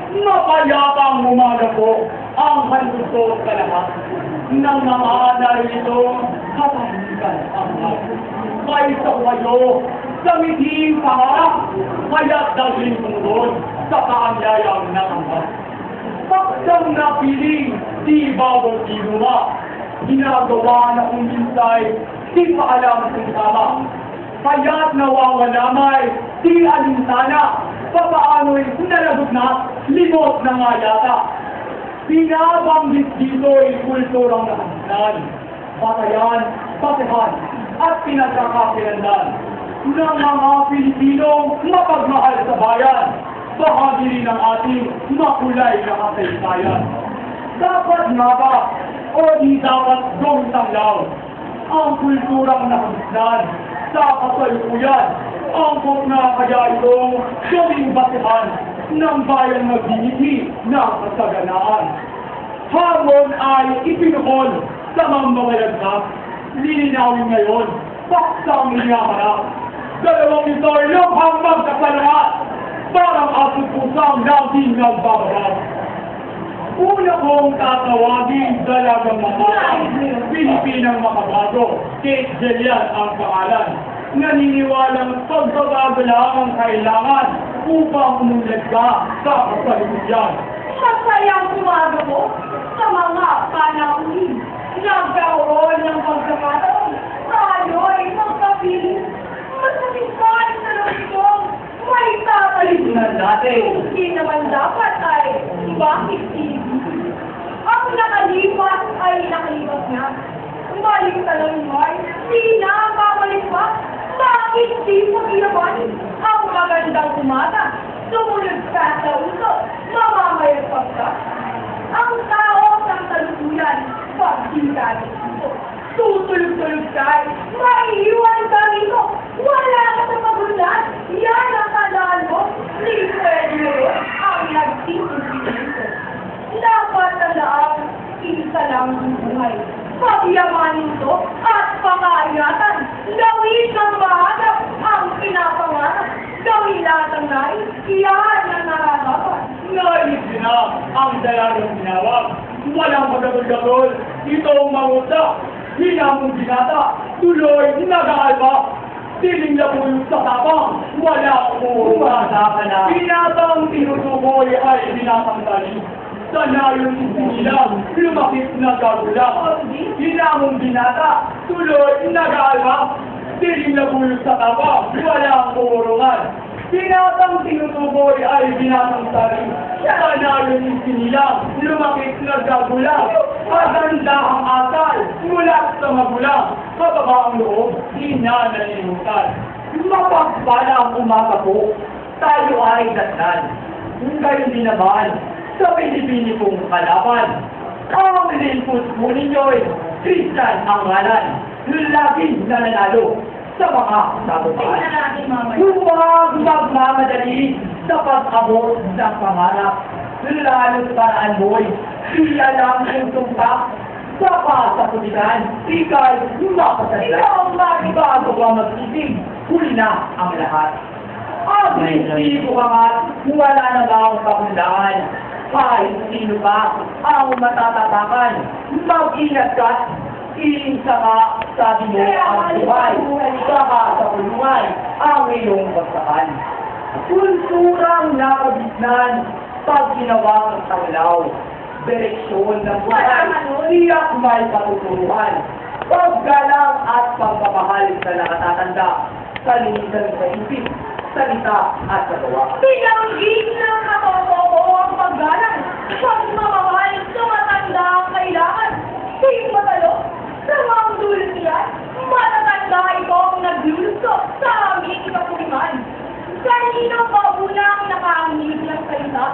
Mapayapang umaga po ang handusot ka lahat ng mga narito katahimikan ang lahat. Kaysa kayo sa miting pangarap, kaya't dalhin tungkol sa kaanyayang nakangkat. Paksang napiling, di bawal inuwa, ginagawa na kung minsay, di pa alam kung tama. Kaya't nawawala may, di alinsana, papaano'y nalagot na, limot na nga yata. Binabanggit dito'y kulturang nakasinan, batayan, batehan, at pinagkakakilandan ng mga Pilipinong mapagmahal sa bayan, bahagi rin ng ating makulay na kasaysayan. Dapat nga ba, o di dapat gawin tanglaw, ang kulturang nakasinan sa kasalukuyan, angkot na kaya itong gawing basehan ng bayang nagbibigay ng kasaganaan. Hamon ay ipinukol sa mamamayagkat, lilinawin ngayon, paksang iniyaharap. Dalawang ito ay luphang magkasalamat, parang aso pusang nating nagbababag. Una kong tatawagin dalagang mga Pilipinang makabago, Kate Jelian ang pangalan. Naniniwalang pagbabago lang ang kailangan upang umunlad ka sa kasalukuyan. Masayang umaga po sa mga panahon. Nagkaroon ng pagkakataon. Tayo ay magkapiling. Masakit pa sa lungsong may tatalibunan natin. Hindi naman dapat ay bakit hindi. Ang nakalipas ay nakalipas na. Balik talong ay di na babalik pa. Bakit di mo ginawan ang magandang umata? Sumunod ka sa uso, mamamayagpag ka. Ang tao ng talutuyan, pag di ka dito, tutulog-tulog ka, maiiwan ka rito. Wala ka sa magulat, yan ang tandaan mo. Di pwede ngayon ang nagtitigil ko. Dapat tandaan, isa lang ang buhay. Pagyamanin ito at pakaingatan. Gawin ng mahanap ang pinapangarap. Gawin lahat ang nais. Iyan ang nararapat. Nais na ang dalang tinawag. Walang magagol-gagol. Ito ang manguta. Hinamong binata. Tuloy, nag-aalba. Tiling na po yung sa tapang. Wala akong umasa ka na. Binatang tinutukoy ay binatang tali. Sana yung isinilang, lumakit na gagulang. Hinamong binata, tuloy, nag-aalma. Tiling na bulog sa taba, walang kurungan. Binatang tinutuboy ay binatang tali. Sana yung isinilang, lumakit na gagulang. Maganda ang asal, mulat sa magulang. Mababa ang loob, di na nalimutan. Mapagpala ang umaga po, tayo ay dasal. Ngayon din naman, sa Pilipini kong kalaban. Ang limpos po ninyo'y Kristan ang ngalan. Laging nananalo sa mga sabupaan. Huwag magmamadali sa pag-abot ng pangarap. Lalo't paraan mo'y iyalang yung tumpak sa pulitan. Ika'y makasadla. Bago ka mag-isig, huli na ang lahat. Hindi ko ka nga, wala na ba akong kakundangan? Kahit sino pa ang matatapakan, mag-ingat ka, iinsa ka, sabi mo ang buhay, baka sa kulungan ang iyong bagsakan. Kulturang nakabitnan, pag ginawa ng tanglaw, direksyon ng buhay, iyak may patuturuan, paggalang at pagpapahal sa nakatatanda, kalinisan sa isip, salita at katawa. Binanggit ng katotoo ang paggalang. Pagmamahal sa matanda ang kailangan. Di matalo sa mga dulot niyan. Matatanda ito ang nagluluto sa aming kapuliman. Kanino pa unang nakaangit ng salita?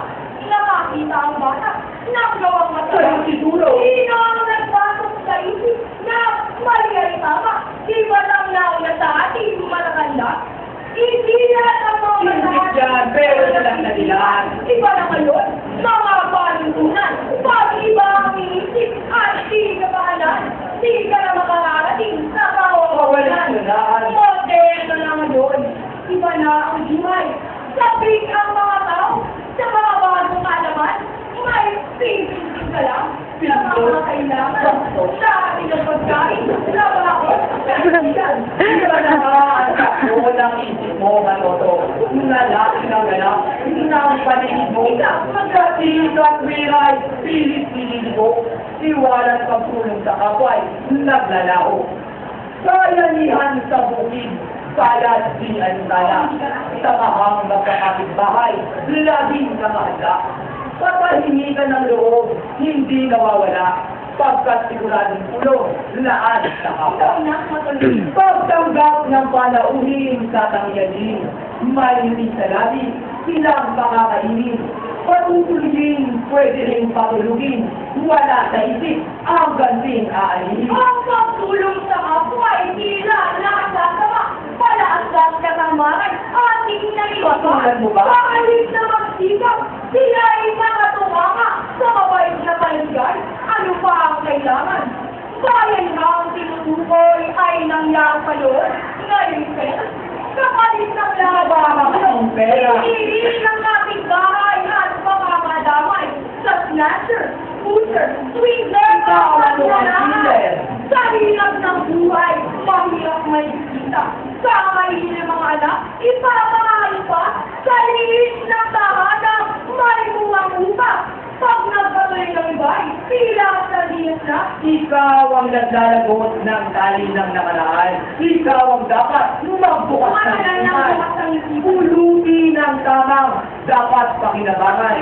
Nakakita ang bata ng gawang masarap. Sino ang nagpasok sa isip na mali ay tama? Di ba lang nauna sa ating matatanda? Hindi lahat ang mga Hindi dyan, pero walang nadilaan. Iba na ngayon, mga panuntunan. Pag iba ang inisip at di ka pahalan, di ka na makakarating sa kawawalan. Moderno na ngayon, iba na ang himay. Sabik ang mga tao sa mga bagong alam paligid mo. Sa tiis at wiray, pilit-pilit mo. Iwalat pagtulong sa kapway, naglalao. Sayanihan sa bukid, sayat di antala. Sa mahang magkakapitbahay, laging nakahanda. Kapahimikan ng loob, hindi nawawala. Pagkat siguradong pulong, laan sa kapwa. Pagtanggap ng panauhin sa tangyanin, malinis sa labi, silang makakainin. Patutuloyin, pwede rin patulugin, wala sa isip, ang ganting aalihin. Ang pagtulong sa kapwa ay tila nakasasama, palaasas katamaran, ating naiwa. Patulad mo ba? Pakalit na magsikap, sila ay nakatumama sa mabait na paligay. Ano pa ang kailangan? Bayan na ang tinutukoy ay nangyang palood, ngayon pera. Kapalit ng lahat ang pera. Hindi ng ating bahay at pamamadamay sa snatcher, pusher, swindler, Ikaw ang swindler. sa hirap ng buhay, mahirap may bisita. Sa mahihil ng mga anak, ipapahal pa sa liit ng tahanan, may buwang upa. Pag nagpatuloy ng ibay, pila sa liit na. Ikaw ang naglalagot ng tali ng nakaraan. Ikaw ang dapat magbukas ng iman. Pulutin ang tamang dapat pakinabangan.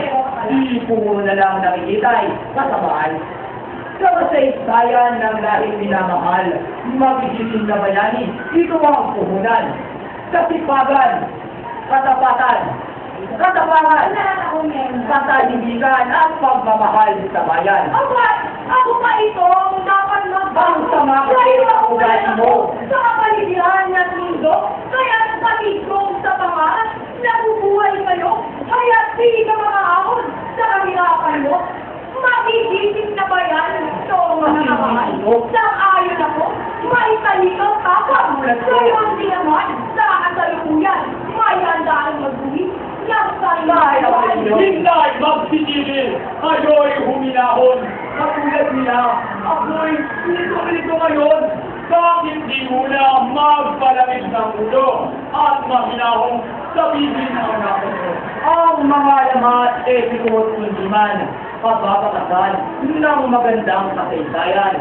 Puro na lang nakikitay kasamaan. Sa kasaysayan ng lahing minamahal, magigising na bayani, ito ang puhunan. Kasipagan, katapatan, katapangan, katalibigan at pagmamahal sa bayan. Ako pa ito ang dapat Ang sama kasi ang ugali mo. Sa kapaligiran ng mundo, kaya patigong sa pangalan, nabubuhay kayo, kaya di ka makaahon sa kahirapan mo. Magigising na ba yan? Ito ang mga kamahal. Sang-ayon ako, may talikaw kapag. Ngayon din naman, sa kasalukuyan, may handaan mag-uwi. Hinday magsitigil, kayo'y huminahon. Katulad nila, ako'y nito ngayon. Bakit di muna magpalamig ng ulo at mahinahong sa bibig ng anak ko? Ang mga lamat, etiko at kundiman, pagpapatagal ng magandang kasaysayan.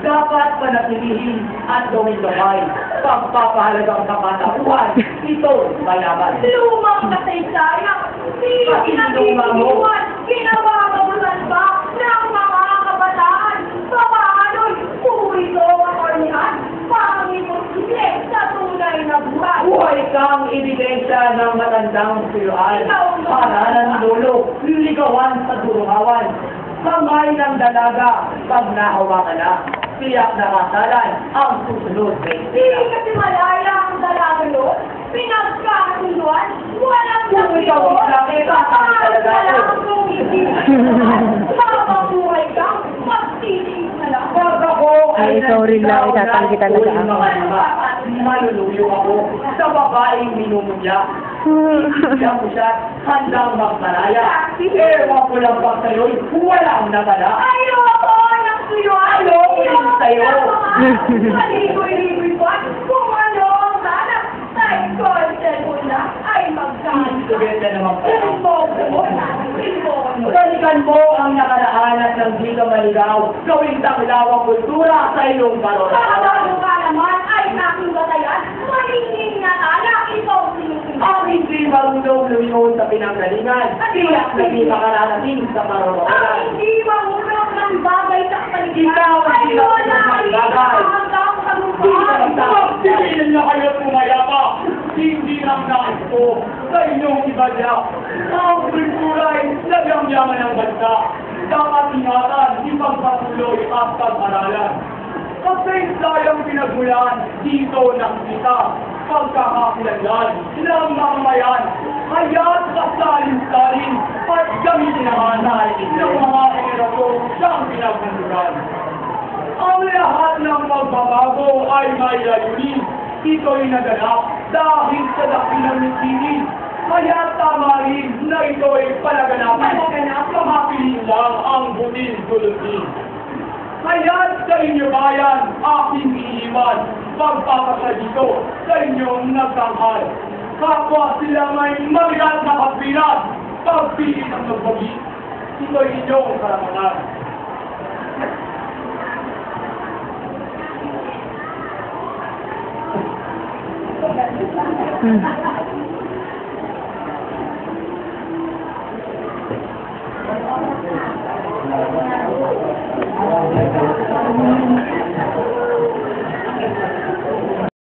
Dapat panatilihin at gawin gabay. Pagpapahalagang kapatakuhan, ito bayaban. Lumang kasaysayan, di pinag-iiwan, kinawagabulan ba ng mga kabataan? Papaano'y puri ito ang ornihan, pang-imposible sa tunay na buhay. Buhay kang ebidensya ng matandang suyuan. Para ng lolo, liligawan sa durungawan. Kamay ng dalaga, pag nahawakan na, tiyak na kasalan ang susunod na Di kasi malaya ang dalaga yun, pinagkasunduan, walang Kung ikaw islang kakang talaga ko. Mapabuhay ka, magtitig na lang. Pag ako Ay, ikaw rin lang, itatanggi talaga ako. Maluluyo ako sa babaeng minumunya. Siya ko siya, handang magmaraya. Ewan ko lang ba sa'yo'y walang nakala. Ayoko ng suyuan! Ayoko rin sa'yo. Maligoy-ligoy pa kung ano ang sana sa ikaw cellphone na ay magkano. Sugete naman pa. Ilbog mo. Balikan mo ang nakaraan at nang di ka maligaw. Gawing taklaw ang kultura sa iyong Bago parolaan. ka naman ay naking batayan, maningning na tala, ikaw sinusunod. Ang hindi marunong lumingon sa pinanggalingan, tiyak na di makararating sa Ang parolaan. hindi mahulog ng bagay sa kapaligiran, Ikaw ang hindi ayun na mahulog ng ikaw bagay. hanggang sa Tigil na kayo tumayapa. Hindi lang nais ko sa inyong ibadya. Ang kultura'y nagyangyaman ng bansa. Dapat ingatan, ipagpatuloy at pag-aralan. Kasi sayang pinagmulan, dito nakikita pagkakakilanlan ng mamamayan. Kaya't kasalin-salin at gamitin naman ng mga henerasyon siyang pinagmumulan. Ang lahat ng magbabago ay may layunin. Ito'y naganap dahil sa dakilang mitinin. Kaya tama rin na ito'y palaganapin. Kamapilin lang ang butil dulutin. Kaya't sa inyo bayan, aking iiwan. Pagpapasa dito sa inyong nagtanghal. Kapwa sila may mabigat na pagpilat. pagpili ng magwagi. Ito'y inyong karapatan. Hmm.